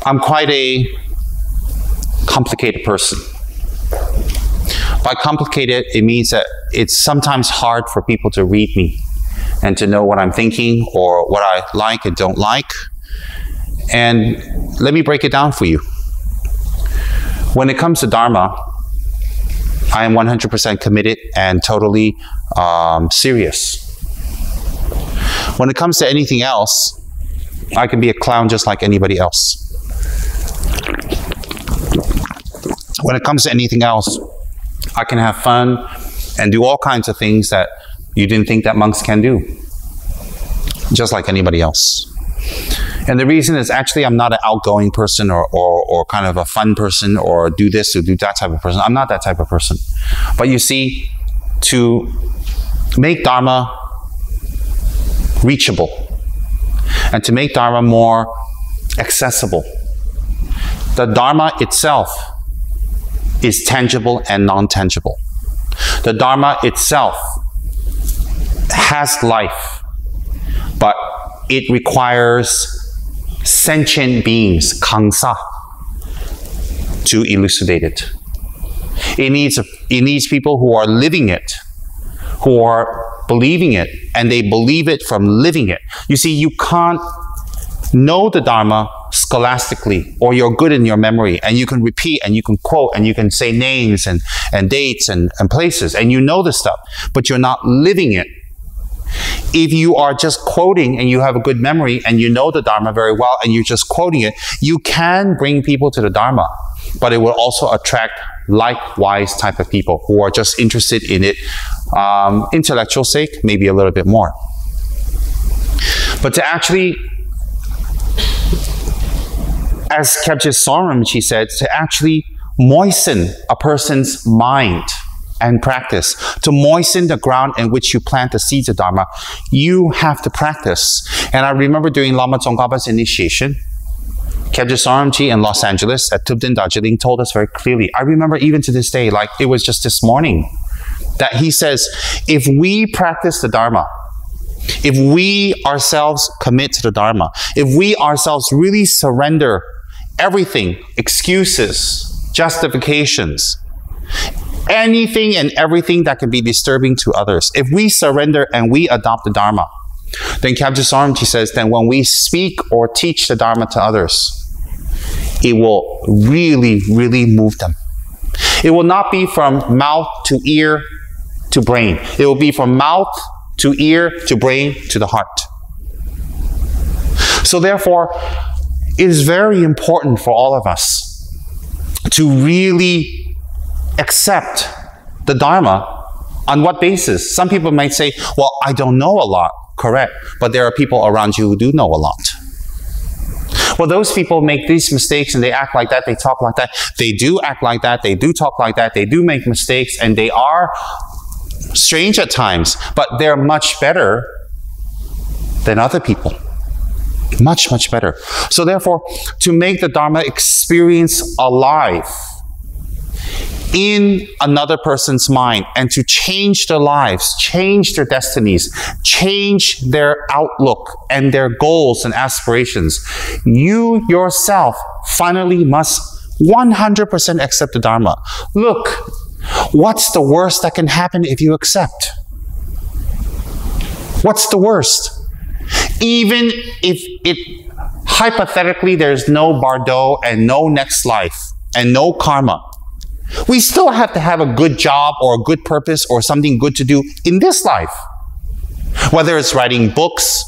I'm quite a complicated person. By complicated, it means that it's sometimes hard for people to read me and to know what I'm thinking or what I like and don't like. And let me break it down for you. When it comes to Dharma, I am 100% committed and totally serious. When it comes to anything else, I can be a clown just like anybody else. When it comes to anything else, I can have fun and do all kinds of things that you didn't think that monks can do, just like anybody else. And the reason is actually I'm not an outgoing person or kind of a fun person or do this or do that type of person. I'm not that type of person. But you see, to make Dharma reachable and to make Dharma more accessible, the Dharma itself is tangible and non-tangible. The Dharma itself has life, but it requires sentient beings, kangsa, to elucidate it. It needs people who are living it, who are believing it, and they believe it from living it. You see, you can't know the Dharma scholastically, or you're good in your memory, and you can repeat, and you can quote, and you can say names and dates and places, and you know the stuff, but you're not living it. If you are just quoting and you have a good memory and you know the Dharma very well and you're just quoting it, you can bring people to the Dharma, but it will also attract likewise type of people who are just interested in it, intellectual sake, maybe a little bit more. But to actually, as Kyabje Sorum, she said, to actually moisten a person's mind and practice, to moisten the ground in which you plant the seeds of Dharma, you have to practice. And I remember during Lama Tsongkhapa's initiation, Kyabje Soramji in Los Angeles at Tubden Darjeeling told us very clearly, I remember even to this day, like it was just this morning, that he says, if we practice the Dharma, if we ourselves commit to the Dharma, if we ourselves really surrender everything, excuses, justifications, anything and everything that can be disturbing to others, if we surrender and we adopt the Dharma, then Kyabje Soramji says, then when we speak or teach the Dharma to others, it will really, really move them. It will not be from mouth to ear to brain. It will be from mouth to ear to brain to the heart. So therefore, it is very important for all of us to really accept the Dharma. On what basis? Some people might say, well, I don't know a lot. Correct. But there are people around you who do know a lot. Well, those people make these mistakes and they act like that, they talk like that. They do act like that, they do talk like that, they do make mistakes, and they are strange at times, but they're much better than other people. Much, much better. So therefore, to make the Dharma experience alive in another person's mind and to change their lives, change their destinies, change their outlook and their goals and aspirations, you yourself finally must 100% accept the Dharma. Look, what's the worst that can happen if you accept? What's the worst? Even if hypothetically there's no bardo and no next life and no karma, we still have to have a good job or a good purpose or something good to do in this life. Whether it's writing books,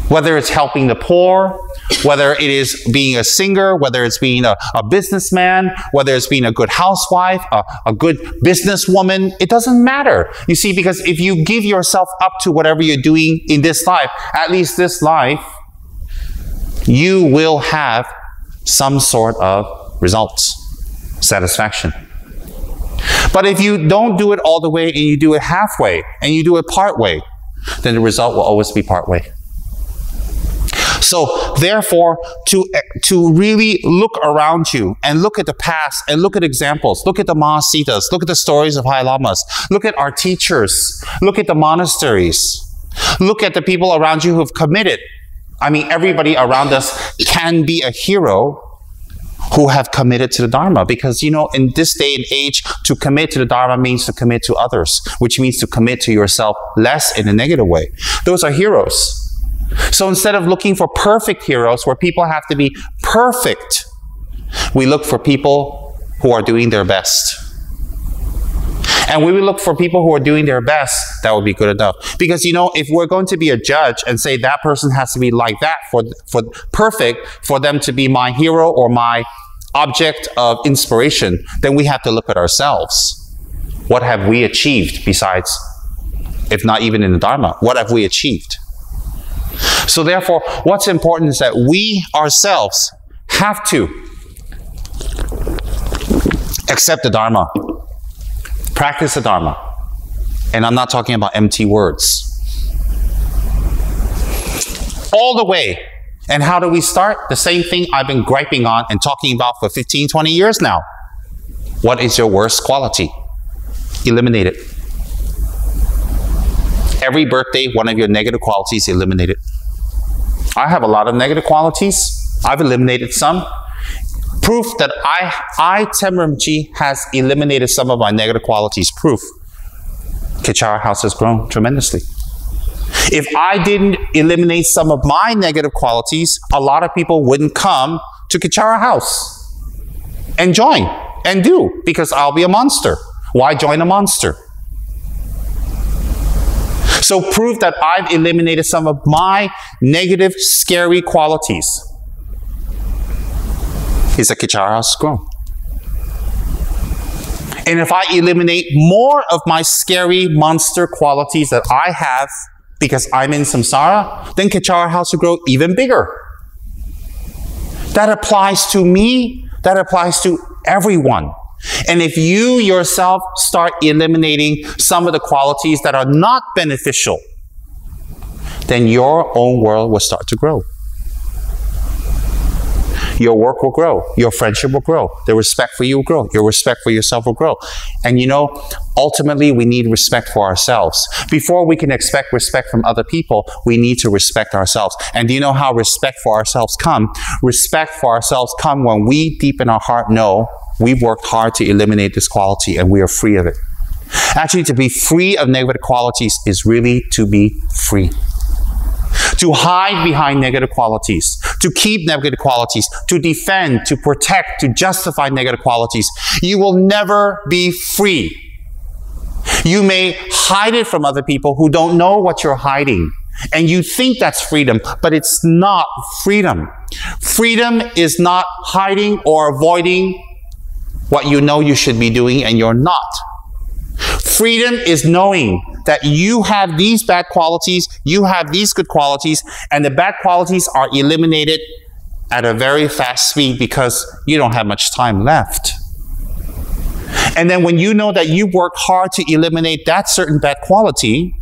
whether it's helping the poor, whether it is being a singer, whether it's being a businessman, whether it's being a good housewife, a good businesswoman, it doesn't matter. You see, because if you give yourself up to whatever you're doing in this life, at least this life, you will have some sort of results. Satisfaction. But if you don't do it all the way and you do it halfway and you do it part way, then the result will always be part way. So therefore, to really look around you and look at the past and look at examples, look at the Mahasiddhas, look at the stories of High Lamas, look at our teachers, look at the monasteries, look at the people around you who have committed I mean, everybody around us can be a hero who have committed to the Dharma. Because, you know, in this day and age, to commit to the Dharma means to commit to others, which means to commit to yourself less in a negative way. Those are heroes. So instead of looking for perfect heroes, where people have to be perfect, we look for people who are doing their best. And when we look for people who are doing their best, that would be good enough. Because, you know, if we're going to be a judge and say that person has to be like that for perfect for them to be my hero or my object of inspiration, then we have to look at ourselves. What have we achieved besides, if not even in the Dharma, what have we achieved? So therefore, what's important is that we ourselves have to accept the Dharma. Practice the Dharma. And I'm not talking about empty words. All the way. And how do we start? The same thing I've been griping on and talking about for 15, 20 years now. What is your worst quality? Eliminate it. Every birthday, one of your negative qualities, eliminate it. I have a lot of negative qualities. I've eliminated some. Proof that Tsem Rinpoche has eliminated some of my negative qualities. Proof. Kichara House has grown tremendously. If I didn't eliminate some of my negative qualities, a lot of people wouldn't come to Kichara House and join and do, because I'll be a monster. Why join a monster? So proof that I've eliminated some of my negative, scary qualities is that Kichara House has grown. And if I eliminate more of my scary monster qualities that I have because I'm in samsara, then Kichara House will grow even bigger. That applies to me. That applies to everyone. And if you yourself start eliminating some of the qualities that are not beneficial, then your own world will start to grow. Your work will grow. Your friendship will grow. The respect for you will grow. Your respect for yourself will grow. And you know, ultimately, we need respect for ourselves. Before we can expect respect from other people, we need to respect ourselves. And do you know how respect for ourselves comes? Respect for ourselves comes when we deep in our heart know we've worked hard to eliminate this quality and we are free of it. Actually, to be free of negative qualities is really to be free. To hide behind negative qualities, to keep negative qualities, to defend, to protect, to justify negative qualities, you will never be free. You may hide it from other people who don't know what you're hiding. And you think that's freedom, but it's not freedom. Freedom is not hiding or avoiding what you know you should be doing and you're not. Freedom is knowing that you have these bad qualities, you have these good qualities, and the bad qualities are eliminated at a very fast speed because you don't have much time left. And then when you know that you work hard to eliminate that certain bad quality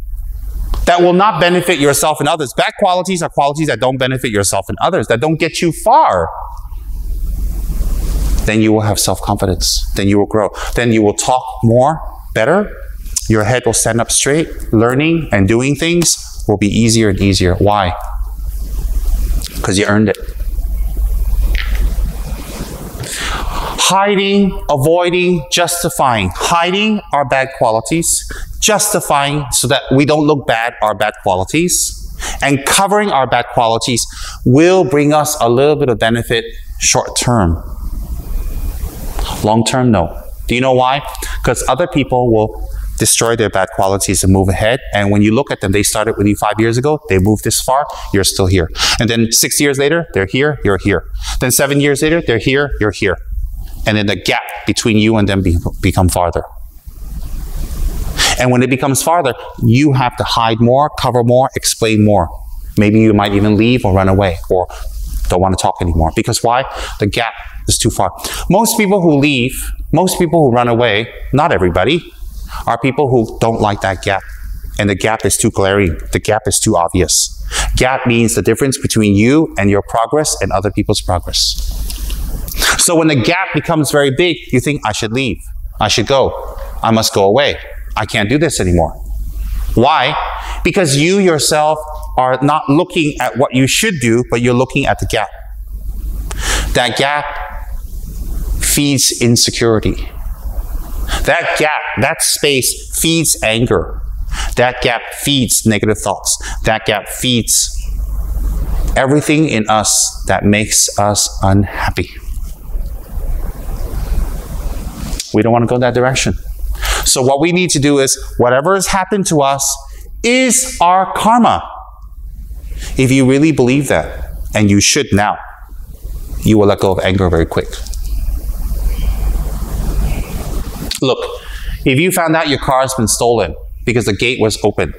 that will not benefit yourself and others. Bad qualities are qualities that don't benefit yourself and others, that don't get you far. Then you will have self-confidence. Then you will grow. Then you will talk more, better. Your head will stand up straight. Learning and doing things will be easier and easier. Why? Because you earned it. Hiding, avoiding, justifying. Hiding our bad qualities. Justifying so that we don't look bad our bad qualities. And covering our bad qualities will bring us a little bit of benefit short term. Long term, no. Do you know why? Because other people will destroy their bad qualities and move ahead. And when you look at them, they started with you 5 years ago. They moved this far. You're still here. And then 6 years later, they're here. You're here. Then 7 years later, they're here. You're here. And then the gap between you and them become farther. And when it becomes farther, you have to hide more, cover more, explain more. Maybe you might even leave or run away or don't want to talk anymore. Because why? The gap is too far. Most people who leave, most people who run away, not everybody, are people who don't like that gap. And the gap is too glaring. The gap is too obvious. Gap means the difference between you and your progress and other people's progress. So when the gap becomes very big, you think, I should leave. I should go. I must go away. I can't do this anymore. Why? Because you yourself are not looking at what you should do, but you're looking at the gap. That gap feeds insecurity. That gap, that space feeds anger. That gap feeds negative thoughts. That gap feeds everything in us that makes us unhappy. We don't want to go that direction. So what we need to do is, whatever has happened to us is our karma. If you really believe that, and you should now, you will let go of anger very quick. Look, if you found out your car has been stolen because the gate was open,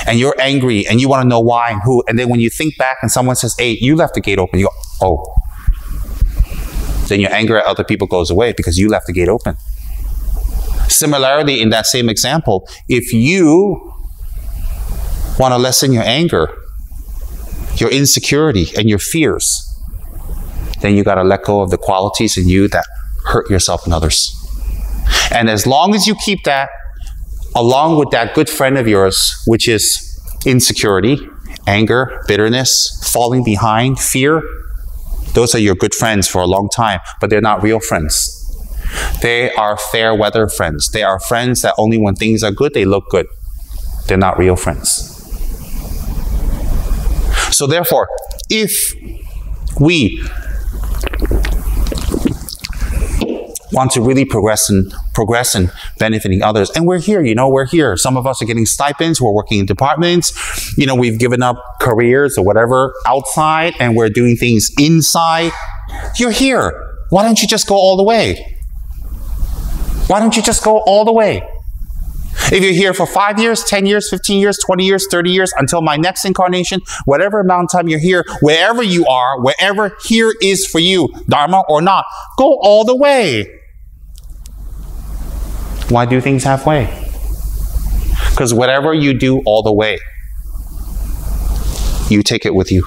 and you're angry, and you want to know why and who, and then when you think back and someone says, hey, you left the gate open, you go, oh. Then your anger at other people goes away because you left the gate open. Similarly, in that same example, if you want to lessen your anger, your insecurity, and your fears, then you got to let go of the qualities in you that hurt yourself and others. And as long as you keep that, along with that good friend of yours, which is insecurity, anger, bitterness, falling behind, fear, those are your good friends for a long time, but they're not real friends. They are fair weather friends. They are friends that only when things are good, they look good. They're not real friends. So therefore, if we want to really progress in benefiting others, and we're here, we're here. Some of us are getting stipends, we're working in departments, we've given up careers or whatever outside, and we're doing things inside. You're here. Why don't you just go all the way? Why don't you just go all the way? If you're here for 5 years, 10 years, 15 years, 20 years, 30 years, until my next incarnation, whatever amount of time you're here, wherever you are, wherever here is for you, Dharma or not, go all the way. Why do things halfway? Because whatever you do all the way, you take it with you.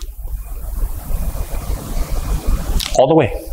All the way.